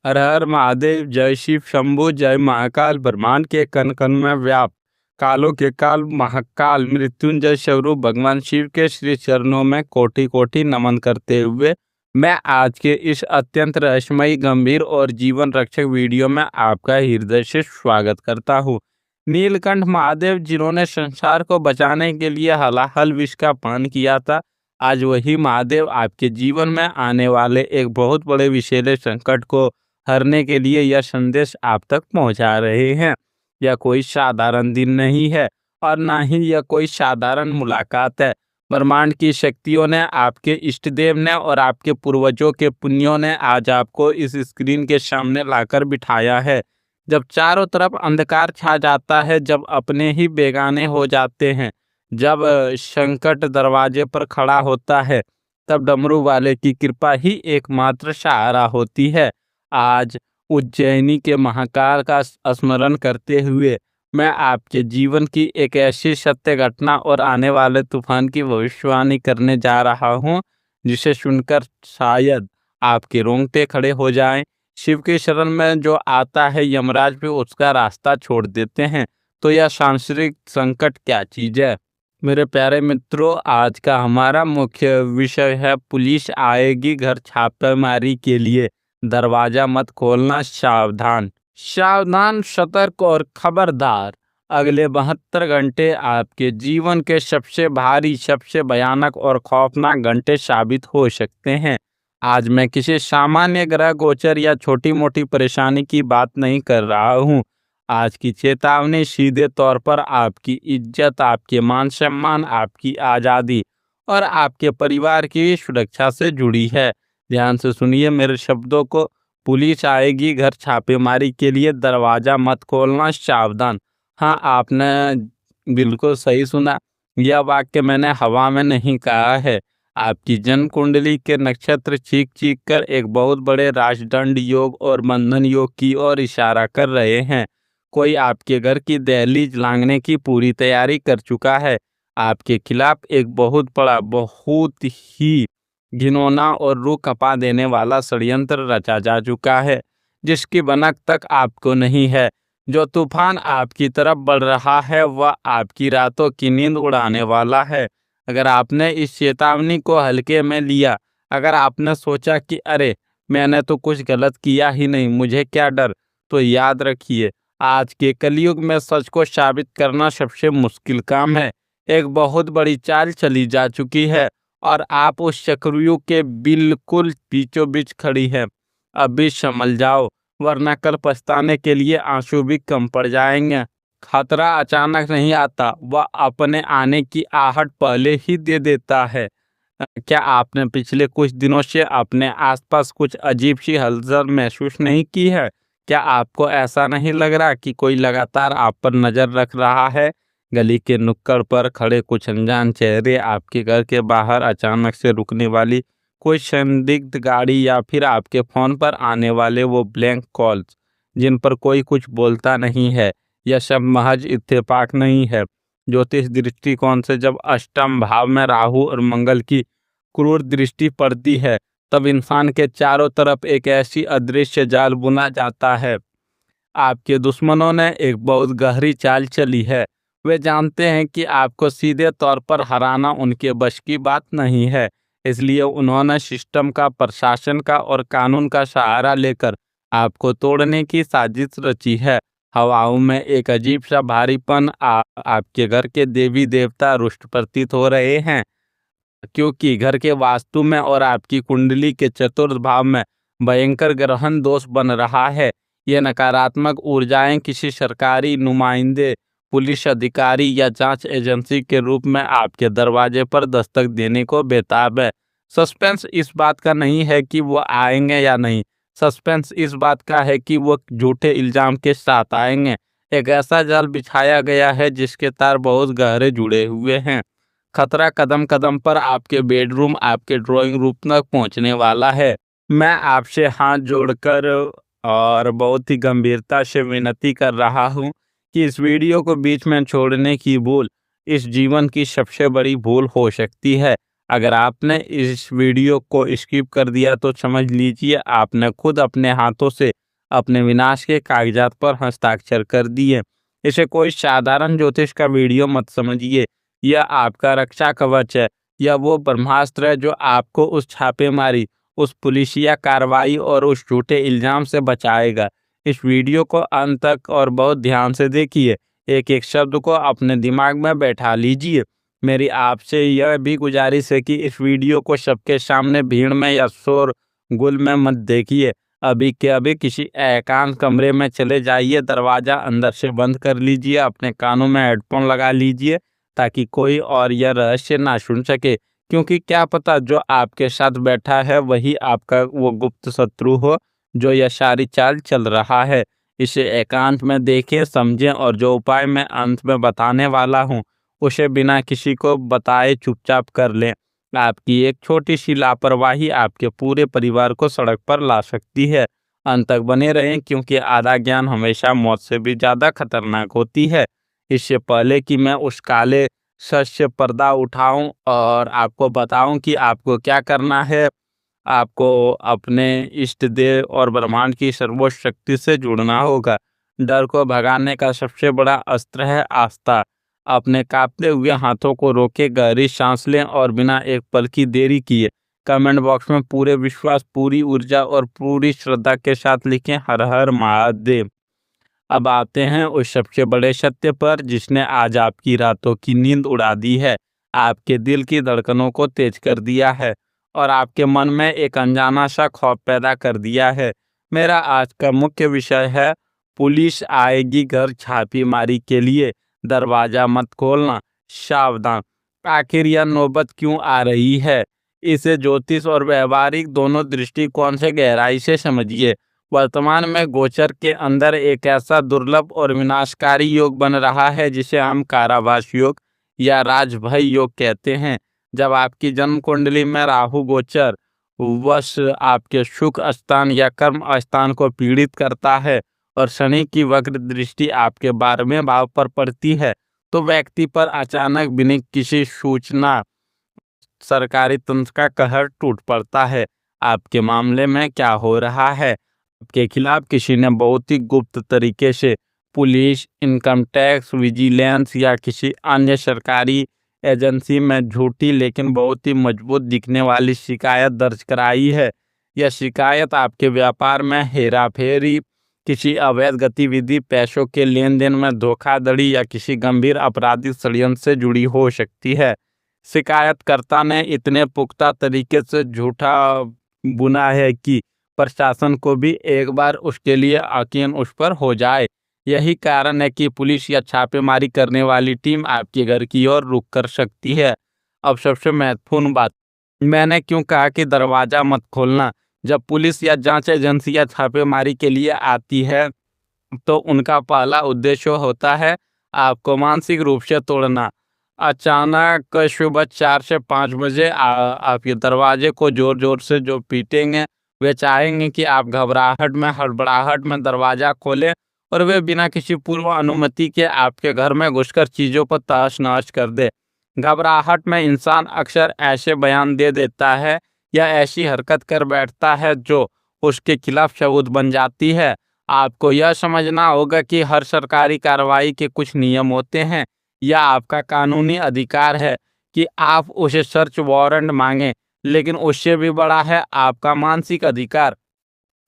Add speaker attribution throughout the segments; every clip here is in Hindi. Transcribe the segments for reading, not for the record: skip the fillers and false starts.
Speaker 1: हर हर महादेव। जय शिव शंभु जय महाकाल। ब्रह्मांड के कण कण में व्याप्त कालों के काल महाकाल मृत्युंजय स्वरूप भगवान शिव के श्री चरणों में कोटि कोटि नमन करते हुए मैं आज के इस अत्यंत रहस्यमयी गंभीर और जीवन रक्षक वीडियो में आपका हृदय से स्वागत करता हूँ। नीलकंठ महादेव जिन्होंने संसार को बचाने के लिए हलाहल विष का पान किया था, आज वही महादेव आपके जीवन में आने वाले एक बहुत बड़े विषैले संकट को हरने के लिए यह संदेश आप तक पहुंचा रहे हैं। यह कोई साधारण दिन नहीं है और ना ही यह कोई साधारण मुलाकात है। ब्रह्मांड की शक्तियों ने, आपके इष्ट देव ने और आपके पूर्वजों के पुण्यों ने आज आपको इस स्क्रीन के सामने लाकर बिठाया है। जब चारों तरफ अंधकार छा जाता है, जब अपने ही बेगाने हो जाते हैं, जब संकट दरवाजे पर खड़ा होता है, तब डमरू वाले की कृपा ही एकमात्र सहारा होती है। आज उज्जैनी के महाकाल का स्मरण करते हुए मैं आपके जीवन की एक ऐसी सत्य घटना और आने वाले तूफान की भविष्यवाणी करने जा रहा हूं, जिसे सुनकर शायद आपके रोंगटे खड़े हो जाएं। शिव के शरण में जो आता है, यमराज भी उसका रास्ता छोड़ देते हैं, तो यह सांसारिक संकट क्या चीज है। मेरे प्यारे मित्रों, आज का हमारा मुख्य विषय है पुलिस आएगी घर छापेमारी के लिए, दरवाजा मत खोलना, सावधान सावधान, सतर्क और खबरदार। अगले 72 घंटे आपके जीवन के सबसे भारी, सबसे भयानक और खौफनाक घंटे साबित हो सकते हैं। आज मैं किसी सामान्य ग्रह गोचर या छोटी मोटी परेशानी की बात नहीं कर रहा हूँ। आज की चेतावनी सीधे तौर पर आपकी इज्जत, आपके मान सम्मान, आपकी आज़ादी और आपके परिवार की सुरक्षा से जुड़ी है। ध्यान से सुनिए मेरे शब्दों को। पुलिस आएगी घर छापेमारी के लिए, दरवाजा मत खोलना, सावधान। हाँ, आपने बिल्कुल सही सुना। यह वाक्य मैंने हवा में नहीं कहा है। आपकी जन्म कुंडली के नक्षत्र चीख चीख कर एक बहुत बड़े राजदंड योग और बंधन योग की ओर इशारा कर रहे हैं। कोई आपके घर की दहलीज लांघने की पूरी तैयारी कर चुका है। आपके खिलाफ एक बहुत बड़ा, बहुत ही घिनौना और रूह कपा देने वाला षड्यंत्र रचा जा चुका है, जिसकी भनक तक आपको नहीं है। जो तूफान आपकी तरफ बढ़ रहा है, वह आपकी रातों की नींद उड़ाने वाला है। अगर आपने इस चेतावनी को हल्के में लिया, अगर आपने सोचा कि अरे मैंने तो कुछ गलत किया ही नहीं, मुझे क्या डर, तो याद रखिए, आज के कलयुग में सच को साबित करना सबसे मुश्किल काम है। एक बहुत बड़ी चाल चली जा चुकी है और आप उस चक्रव्यूह के बिल्कुल बीचों बीच खड़ी है। अभी संभल जाओ, वरना कल पछताने के लिए आंसू भी कम पड़ जाएंगे। खतरा अचानक नहीं आता, वह अपने आने की आहट पहले ही दे देता है। क्या आपने पिछले कुछ दिनों से अपने आसपास कुछ अजीब सी हलचल महसूस नहीं की है? क्या आपको ऐसा नहीं लग रहा कि कोई लगातार आप पर नजर रख रहा है? गली के नुक्कड़ पर खड़े कुछ अनजान चेहरे, आपके घर के बाहर अचानक से रुकने वाली कोई संदिग्ध गाड़ी, या फिर आपके फोन पर आने वाले वो ब्लैंक कॉल्स जिन पर कोई कुछ बोलता नहीं है। यह सब महज इत्तेफाक नहीं है। ज्योतिष दृष्टिकोण से जब अष्टम भाव में राहु और मंगल की क्रूर दृष्टि पड़ती है, तब इंसान के चारों तरफ एक ऐसी अदृश्य जाल बुना जाता है। आपके दुश्मनों ने एक बहुत गहरी चाल चली है। वे जानते हैं कि आपको सीधे तौर पर हराना उनके बस की बात नहीं है, इसलिए उन्होंने सिस्टम का, प्रशासन का और कानून का सहारा लेकर आपको तोड़ने की साजिश रची है। हवाओं में एक अजीब सा भारीपन, आपके घर के देवी देवता रुष्ट प्रतीत हो रहे हैं, क्योंकि घर के वास्तु में और आपकी कुंडली के चतुर्थ भाव में भयंकर ग्रहण दोष बन रहा है। ये नकारात्मक ऊर्जाएं किसी सरकारी नुमाइंदे, पुलिस अधिकारी या जांच एजेंसी के रूप में आपके दरवाजे पर दस्तक देने को बेताब है। सस्पेंस इस बात का नहीं है कि वो आएंगे या नहीं, सस्पेंस इस बात का है कि वो झूठे इल्जाम के साथ आएंगे। एक ऐसा जाल बिछाया गया है जिसके तार बहुत गहरे जुड़े हुए हैं। खतरा कदम कदम पर आपके बेडरूम, आपके ड्राइंग रूम तक पहुंचने वाला है। मैं आपसे हाथ जोड़कर और बहुत ही गंभीरता से विनती कर रहा हूं कि इस वीडियो को बीच में छोड़ने की भूल इस जीवन की सबसे बड़ी भूल हो सकती है। अगर आपने इस वीडियो को स्किप कर दिया तो समझ लीजिए आपने खुद अपने हाथों से अपने विनाश के कागजात पर हस्ताक्षर कर दिए। इसे कोई साधारण ज्योतिष का वीडियो मत समझिए। यह आपका रक्षा कवच है। यह वो ब्रह्मास्त्र है जो आपको उस छापेमारी, उस पुलिसिया कार्रवाई और उस झूठे इल्जाम से बचाएगा। इस वीडियो को अंत तक और बहुत ध्यान से देखिए। एक एक शब्द को अपने दिमाग में बैठा लीजिए। मेरी आपसे यह भी गुजारिश है कि इस वीडियो को सबके सामने भीड़ में या शोर गुल में मत देखिए। अभी के अभी किसी एकांत कमरे में चले जाइए, दरवाज़ा अंदर से बंद कर लीजिए, अपने कानों में हेडफोन लगा लीजिए ताकि कोई और यह रहस्य ना सुन सके, क्योंकि क्या पता जो आपके साथ बैठा है वही आपका वो गुप्त शत्रु हो जो यह सारी चाल चल रहा है। इसे एकांत में देखें, समझें और जो उपाय मैं अंत में बताने वाला हूँ उसे बिना किसी को बताए चुपचाप कर लें। आपकी एक छोटी सी लापरवाही आपके पूरे परिवार को सड़क पर ला सकती है। अंत तक बने रहें, क्योंकि आधा ज्ञान हमेशा मौत से भी ज़्यादा खतरनाक होती है। इससे पहले कि मैं उस काले सच से पर्दा उठाऊं और आपको बताऊं कि आपको क्या करना है, आपको अपने इष्ट देव और ब्रह्मांड की सर्वोच्च शक्ति से जुड़ना होगा। डर को भगाने का सबसे बड़ा अस्त्र है आस्था। अपने कांपते हुए हाथों को रोके, गहरी सांस लें और बिना एक पल की देरी किए कमेंट बॉक्स में पूरे विश्वास, पूरी ऊर्जा और पूरी श्रद्धा के साथ लिखें, हर हर महादेव। अब आते हैं उस सबसे बड़े सत्य पर जिसने आज आपकी रातों की नींद उड़ा दी है, आपके दिल की धड़कनों को तेज कर दिया है और आपके मन में एक अनजाना सा खौफ पैदा कर दिया है। मेरा आज का मुख्य विषय है, पुलिस आएगी घर छापेमारी के लिए, दरवाजा मत खोलना, सावधान। आखिर यह नौबत क्यों आ रही है? इसे ज्योतिष और व्यवहारिक दोनों दृष्टिकोण से गहराई से समझिए। वर्तमान में गोचर के अंदर एक ऐसा दुर्लभ और विनाशकारी योग बन रहा है जिसे हम कारावास योग या राजभय योग कहते हैं। जब आपकी जन्म कुंडली में राहु गोचर वश आपके सुख स्थान या कर्म स्थान को पीड़ित करता है और शनि की वक्र दृष्टि आपके 12वें भाव पर पड़ती है, तो व्यक्ति पर अचानक बिना किसी सूचना सरकारी तंत्र का कहर टूट पड़ता है। आपके मामले में क्या हो रहा है? आपके खिलाफ किसी ने बहुत ही गुप्त तरीके से पुलिस, इनकम टैक्स, विजिलेंस या किसी अन्य सरकारी एजेंसी में झूठी लेकिन बहुत ही मजबूत दिखने वाली शिकायत दर्ज कराई है। यह शिकायत आपके व्यापार में हेराफेरी, किसी अवैध गतिविधि, पैसों के लेन देन में धोखाधड़ी या किसी गंभीर आपराधिक षड्यंत्र से जुड़ी हो सकती है। शिकायतकर्ता ने इतने पुख्ता तरीके से झूठा बुना है कि प्रशासन को भी एक बार उसके लिए यकीन उस पर हो जाए। यही कारण है कि पुलिस या छापेमारी करने वाली टीम आपके घर की ओर रुख कर सकती है। अब सबसे महत्वपूर्ण बात, मैंने क्यों कहा कि दरवाज़ा मत खोलना? जब पुलिस या जांच एजेंसियां छापेमारी के लिए आती है तो उनका पहला उद्देश्य होता है आपको मानसिक रूप से तोड़ना। अचानक सुबह 4 से 5 बजे आपके दरवाजे को जोर जोर से जो पीटेंगे, वे चाहेंगे कि आप घबराहट में, हड़बड़ाहट में दरवाज़ा खोलें और वे बिना किसी पूर्व अनुमति के आपके घर में घुसकर चीज़ों को तहस नहस कर दे। घबराहट में इंसान अक्सर ऐसे बयान दे देता है या ऐसी हरकत कर बैठता है जो उसके खिलाफ सबूत बन जाती है। आपको यह समझना होगा कि हर सरकारी कार्रवाई के कुछ नियम होते हैं। यह आपका कानूनी अधिकार है कि आप उसे सर्च वारंट मांगें, लेकिन उससे भी बड़ा है आपका मानसिक अधिकार।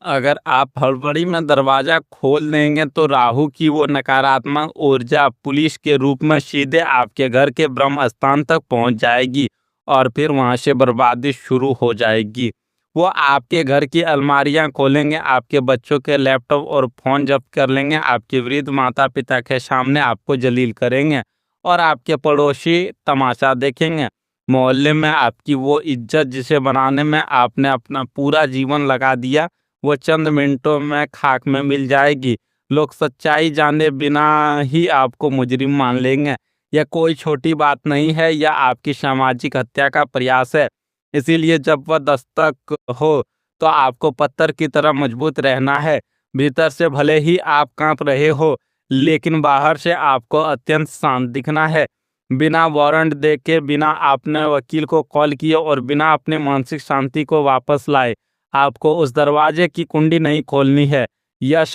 Speaker 1: अगर आप हड़बड़ी में दरवाजा खोल देंगे तो राहु की वो नकारात्मक ऊर्जा पुलिस के रूप में सीधे आपके घर के ब्रह्म स्थान तक पहुंच जाएगी और फिर वहां से बर्बादी शुरू हो जाएगी। वो आपके घर की अलमारियां खोलेंगे, आपके बच्चों के लैपटॉप और फोन जब्त कर लेंगे, आपके वृद्ध माता पिता के सामने आपको जलील करेंगे और आपके पड़ोसी तमाशा देखेंगे। मोहल्ले में आपकी वो इज्जत जिसे बनाने में आपने अपना पूरा जीवन लगा दिया, वो चंद मिनटों में खाक में मिल जाएगी। लोग सच्चाई जाने बिना ही आपको मुजरिम मान लेंगे। यह कोई छोटी बात नहीं है, यह आपकी सामाजिक हत्या का प्रयास है। इसीलिए जब वह दस्तक हो तो आपको पत्थर की तरह मजबूत रहना है। भीतर से भले ही आप कांप रहे हो, लेकिन बाहर से आपको अत्यंत शांत दिखना है। बिना वारंट देके, बिना आपने वकील को कॉल किए और बिना अपने मानसिक शांति को वापस लाए, आपको उस दरवाजे की कुंडी नहीं खोलनी है। यह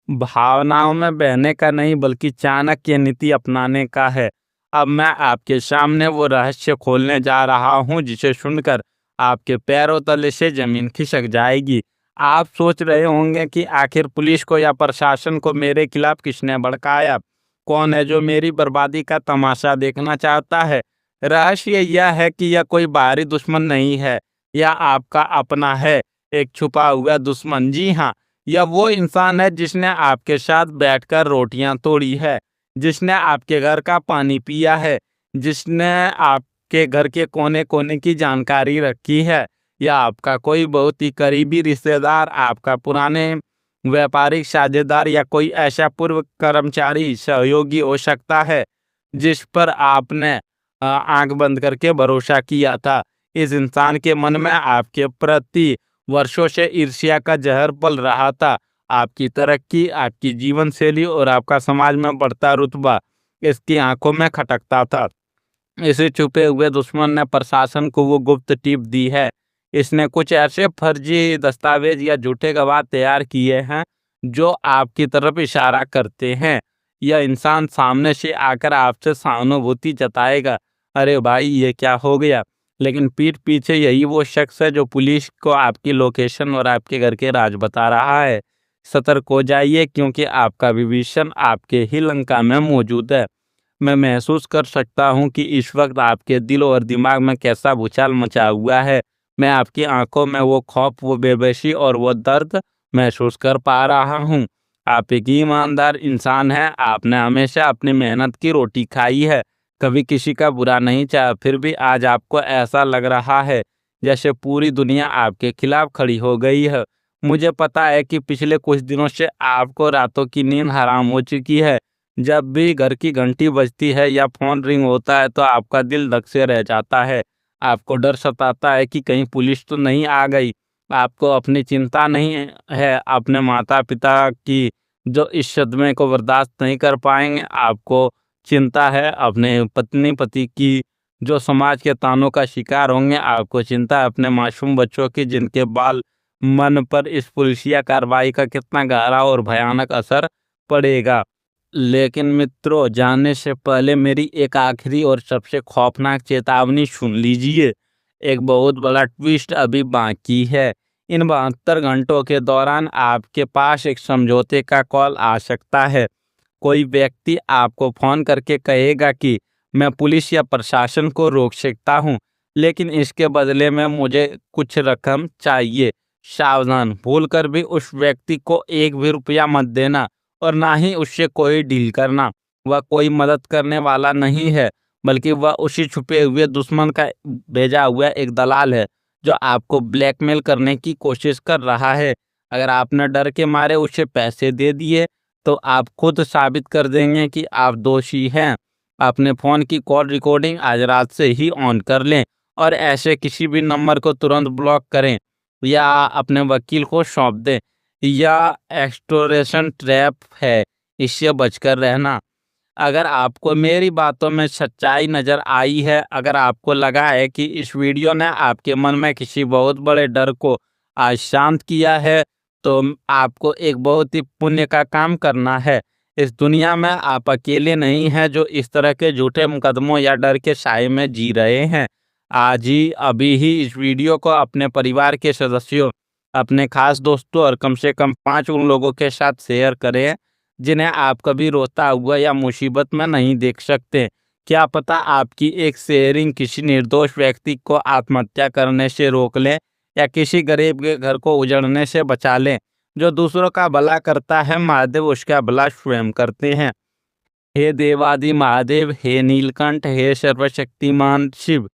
Speaker 1: भावनाओं में बहने का नहीं बल्कि चाणक्य नीति अपनाने का है। अब मैं आपके सामने वो रहस्य खोलने जा रहा हूँ जिसे सुनकर आपके पैरों तले से जमीन खिसक जाएगी। आप सोच रहे होंगे कि आखिर पुलिस को या प्रशासन को मेरे खिलाफ किसने भड़काया? कौन है जो मेरी बर्बादी का तमाशा देखना चाहता है? रहस्य यह है कि यह कोई बाहरी दुश्मन नहीं है, यह आपका अपना है, एक छुपा हुआ दुश्मन। जी हाँ, यह वो इंसान है जिसने आपके साथ बैठकर रोटियां तोड़ी है, जिसने आपके घर का पानी पिया है, जिसने आपके घर के कोने कोने की जानकारी रखी है, या आपका कोई बहुत ही करीबी रिश्तेदार, आपका पुराने व्यापारिक साझेदार या कोई ऐसा पूर्व कर्मचारी सहयोगी हो सकता है जिस पर आपने आंख बंद करके भरोसा किया था। इस इंसान के मन में आपके प्रति वर्षों से ईर्ष्या का जहर पल रहा था। आपकी तरक्की, आपकी जीवन शैली और आपका समाज में बढ़ता रुतबा इसकी आंखों में खटकता था। इसे छुपे हुए दुश्मन ने प्रशासन को वो गुप्त टिप दी है। इसने कुछ ऐसे फर्जी दस्तावेज या झूठे गवाह तैयार किए हैं जो आपकी तरफ इशारा करते हैं। यह इंसान सामने से आकर आपसे सहानुभूति जताएगा, अरे भाई ये क्या हो गया, लेकिन पीठ पीछे यही वो शख्स है जो पुलिस को आपकी लोकेशन और आपके घर के राज बता रहा है। सतर्क हो जाइए क्योंकि आपका विभीषण आपके ही लंका में मौजूद है। मैं महसूस कर सकता हूँ कि इस वक्त आपके दिल और दिमाग में कैसा भूचाल मचा हुआ है। मैं आपकी आंखों में वो खौफ, वो बेबसी और वो दर्द महसूस कर पा रहा हूँ। आप एक ईमानदार इंसान हैं, आपने हमेशा अपनी मेहनत की रोटी खाई है, कभी किसी का बुरा नहीं चाहा। फिर भी आज आपको ऐसा लग रहा है जैसे पूरी दुनिया आपके खिलाफ खड़ी हो गई है। मुझे पता है कि पिछले कुछ दिनों से आपको रातों की नींद हराम हो चुकी है। जब भी घर की घंटी बजती है या फोन रिंग होता है तो आपका दिल धक से रह जाता है। आपको डर सताता है कि कहीं पुलिस तो नहीं आ गई। आपको अपनी चिंता नहीं है अपने माता पिता की जो इस सदमे को बर्दाश्त नहीं कर पाएंगे। आपको चिंता है अपने पत्नी पति की जो समाज के तानों का शिकार होंगे। आपको चिंता है अपने मासूम बच्चों की जिनके बाल मन पर इस पुलिसिया कार्रवाई का कितना गहरा और भयानक असर पड़ेगा। लेकिन मित्रों, जानने से पहले मेरी एक आखिरी और सबसे खौफनाक चेतावनी सुन लीजिए। एक बहुत बड़ा ट्विस्ट अभी बाकी है। इन 72 घंटों के दौरान आपके पास एक समझौते का कॉल आ सकता है। कोई व्यक्ति आपको फोन करके कहेगा कि मैं पुलिस या प्रशासन को रोक सकता हूँ, लेकिन इसके बदले में मुझे कुछ रकम चाहिए। सावधान, भूलकर भी उस व्यक्ति को एक भी रुपया मत देना और ना ही उससे कोई डील करना। वह कोई मदद करने वाला नहीं है, बल्कि वह उसी छुपे हुए दुश्मन का भेजा हुआ एक दलाल है जो आपको ब्लैकमेल करने की कोशिश कर रहा है। अगर आपने डर के मारे उसे पैसे दे दिए तो आप खुद साबित कर देंगे कि आप दोषी हैं। अपने फ़ोन की कॉल रिकॉर्डिंग आज रात से ही ऑन कर लें और ऐसे किसी भी नंबर को तुरंत ब्लॉक करें या अपने वकील को सौंप दें। यह एक्सटॉर्शन ट्रैप है, इससे बचकर रहना। अगर आपको मेरी बातों में सच्चाई नज़र आई है, अगर आपको लगा है कि इस वीडियो ने आपके मन में किसी बहुत बड़े डर को आज शांत किया है, तो आपको एक बहुत ही पुण्य का काम करना है। इस दुनिया में आप अकेले नहीं हैं जो इस तरह के झूठे मुकदमों या डर के साए में जी रहे हैं। आज ही अभी ही इस वीडियो को अपने परिवार के सदस्यों, अपने खास दोस्तों और कम से कम 5 उन लोगों के साथ शेयर करें जिन्हें आप कभी रोता हुआ या मुसीबत में नहीं देख सकते। क्या पता आपकी एक शेयरिंग किसी निर्दोष व्यक्ति को आत्महत्या करने से रोक ले या किसी गरीब के घर को उजड़ने से बचा ले। जो दूसरों का भला करता है महादेव उसका भला स्वयं करते हैं। हे देवादि महादेव, हे नीलकंठ, हे सर्वशक्तिमान शिव,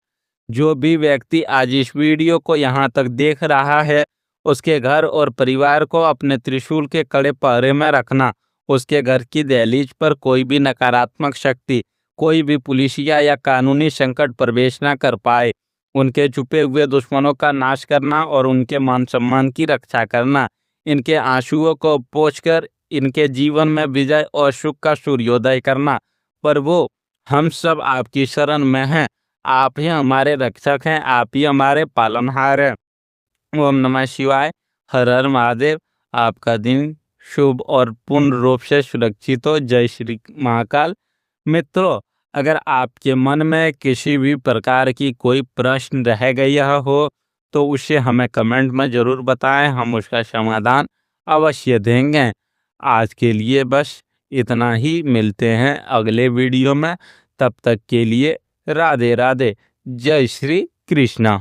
Speaker 1: जो भी व्यक्ति आज इस वीडियो को यहाँ तक देख रहा है उसके घर और परिवार को अपने त्रिशूल के कड़े पहरे में रखना। उसके घर की दहलीज पर कोई भी नकारात्मक शक्ति, कोई भी पुलिसिया या कानूनी संकट प्रवेश न कर पाए। उनके छुपे हुए दुश्मनों का नाश करना और उनके मान सम्मान की रक्षा करना। इनके आंसुओं को पोंछकर इनके जीवन में विजय और सुख का सूर्योदय करना। पर वो हम सब आपकी शरण में हैं। आप ही हमारे रक्षक हैं, आप ही हमारे पालनहार हैं। ओम नमः शिवाय। हर हर महादेव। आपका दिन शुभ और पूर्ण रूप से सुरक्षित हो। जय श्री महाकाल। मित्रों, अगर आपके मन में किसी भी प्रकार की कोई प्रश्न रह गया हो तो उसे हमें कमेंट में ज़रूर बताएं, हम उसका समाधान अवश्य देंगे। आज के लिए बस इतना ही, मिलते हैं अगले वीडियो में। तब तक के लिए राधे राधे, जय श्री कृष्णा।